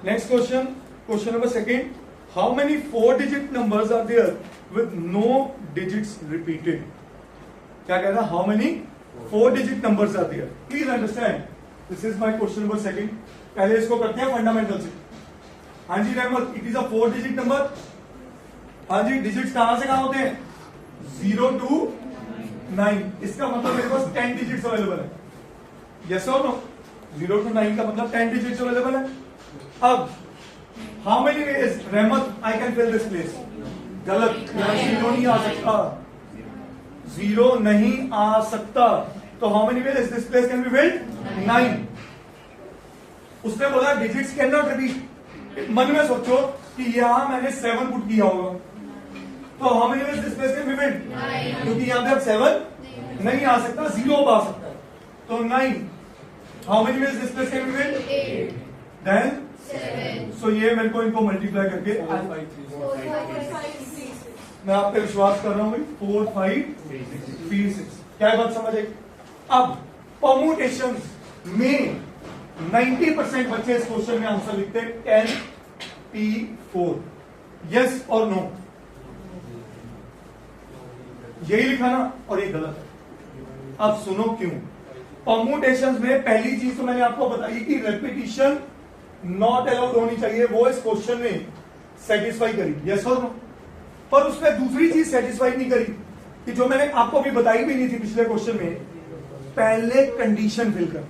Next question, question number second, how many 4-digit numbers are there with no digits repeated? क्या कह रहा है? How many 4-digit numbers are there? Please understand, this is my question number second. पहले इसको करते हैं fundamental से. हाँ जी रहमत, it is a 4-digit number. हाँ जी, डिजिट्स कहां से कहां होते हैं? 0 to 9. इसका मतलब मेरे पास 10 डिजिट्स अवेलेबल है. यस और नो? 0 to 9 का मतलब 10 डिजिट्स अवेलेबल है. अब हाउ मेनी वेज रहमत I can fill this place? गलत, यहां 0 नहीं आ सकता. 0 नहीं आ सकता. तो how many ways this place can be field? 9. उसने बोला डिजिट्स कैन नॉट रिपीट. मन में सोचो कि यहां मैंने 7 पुट किया होगा, तो how many ways this place can be field? क्योंकि यहां पे अब 7 नहीं आ सकता, 0 आ सकता है. तो 9. How many ways this place can be filled? 8. Then so ये मेरे को इनको मल्टीप्लाई करके 4, 5, 6. मैं आप पे विश्वास कर रहा हूं भाई. 4, 5, 3, 6. क्या बात समझ आई? अब परमुटेशन में 90% बच्चे इस क्वेश्चन में आंसर लिखते हैं 10p4. यस और नो? यही लिखा ना, और ये गलत है. अब सुनो क्यों. परमुटेशन में पहली चीज तो मैंने आपको बताई कि रेपिटिशन नॉट अलाउड होनी चाहिए. वो इस क्वेश्चन में सेटिस्फाई करी. यस और नो? पर उसने दूसरी चीज सेटिस्फाई नहीं करी कि जो मैंने आपको अभी बताई भी नहीं थी पिछले क्वेश्चन में, पहले कंडीशन फिल कर.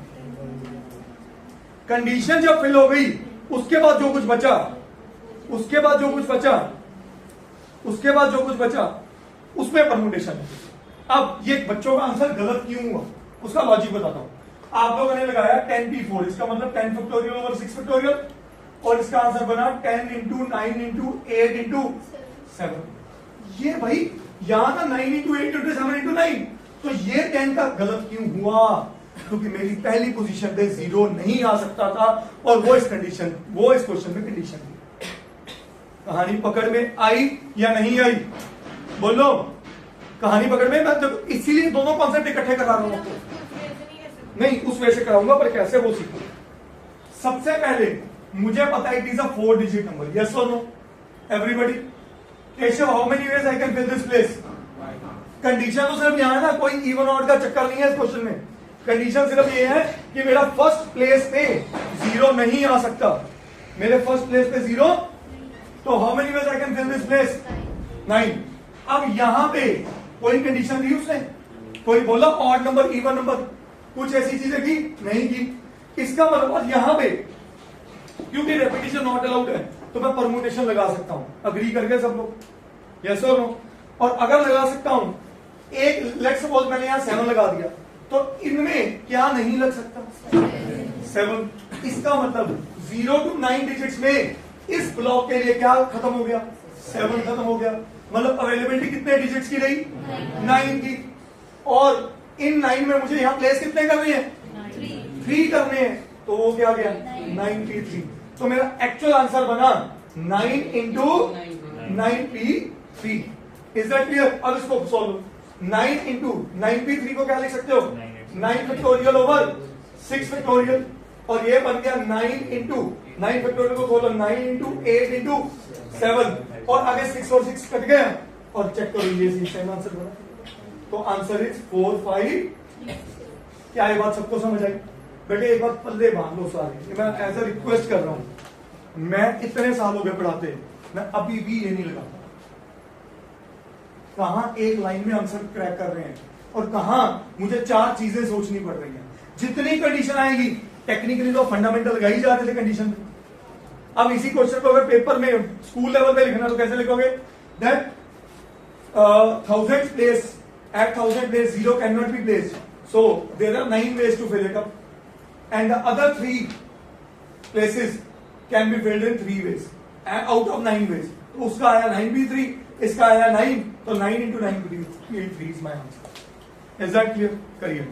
कंडीशन जब फिल हो गई, उसके बाद जो कुछ बचा, उसके बाद जो कुछ बचा उसमें परमुटेशन है. अब ये बच्चों का आंसर गलत क्यों हुआ उसका लॉजिक बताता हूं. आप लोगों ने लगाया 10p4, इसका मतलब 10 फैक्टोरियल ओवर 6 फैक्टोरियल, और इसका आंसर बना 10 इंटू 9 इंटू 8 इंटू 7. ये भाई यहां था 9 इंटू 8 इंटू 7 इंटू 9. तो ये 10 का गलत क्यों हुआ? क्योंकि मेरी पहली पोजीशन पे 0 नहीं आ सकता था, और वो इस क्वेश्चन में कंडीशन थी. कहानी पकड़ में आई या नहीं आई? बोलो. कहानी पकड़ में. मैं जब इसीलिए दोनों कॉन्सेप्ट इकट्ठे करा रहा हूं. नहीं, उस वे से कराऊंगा, पर कैसे वो सीखो. सबसे पहले मुझे पता है it is a 4-digit number. Yes और no everybody? Keshav, how many ways I can fill this place? Condition तो सिर्फ यहां है ना, कोई इवन ऑड का चक्कर नहीं है इस क्वेश्चन में. कंडीशन सिर्फ ये है कि मेरा फर्स्ट प्लेस पे 0 नहीं आ सकता. मेरे फर्स्ट प्लेस पे 0, तो how many ways I can fill this place? 9. अब यहां पे कोई कंडीशन दी उसने? कोई बोला ऑड नंबर, इवन नंबर, कुछ ऐसी चीजें की? नहीं की. इसका मतलब यहां पे क्योंकि रेपिटेशन नॉट अलाउड है, तो मैं परमुटेशन लगा सकता हूं. अग्री करके सब लोग? यस और नो? और अगर लगा सकता हूं, एक लेट्स सपोज मैंने यहां 7 लगा दिया, तो इनमें क्या नहीं लग सकता? 7. इसका मतलब 0 to 9 डिजिट्स में इस ब्लॉक के लिए क्या खत्म हो गया? 7 खत्म हो गया. मतलब अवेलेबिलिटी कितने डिजिट्स की रही? 9 की. और इन 9 में मुझे यहां प्लेस कितने करने हैं? 3 करने हैं. तो वो क्या गया? 9p3. तो मेरा एक्चुअल आंसर बना 9 into 9p3. Is that clear? अब इसको सॉल्व. 9 इंटू 9p3 को क्या लिख सकते हो? 9 फैक्टोरियल ओवर 6 फैक्टोरियल. और ये बन गया 9 इंटू 9 फैक्टोरियल को खोलो 9 इंटू 8 इंटू 7, और आगे 6 और 6 कट गया, और चेक करो ये सेम आंसर बना. तो आंसर इज 4, 5. क्या ये बात सबको समझ आई? बेटे एक बात पल्ले बांध लो सारे. मैं एज अ रिक्वेस्ट कर रहा हूं, मैं इतने साल हो गए पढ़ाते, मैं अभी भी ये नहीं लगाता कहां एक लाइन में आंसर क्रैक कर रहे हैं, और कहां मुझे 4 चीजें सोचनी पड़ रही हैं. जितनी कंडीशन आएगी, टेक्निकली तो फंडामेंटल लगाई जा रहे थे कंडीशन. अब इसी क्वेश्चन को अगर पेपर में स्कूल लेवल पे लिखना तो कैसे लिखोगे? That 1000 place at 1000 place 0 cannot be placed, so there are 9 ways to fill it up, and the other 3 places can be filled in 3 ways out of 9 ways. तो उसका आया 9p3, इसका आया 9, तो 9 into 9p3 is my answer. Is that clear? करिए.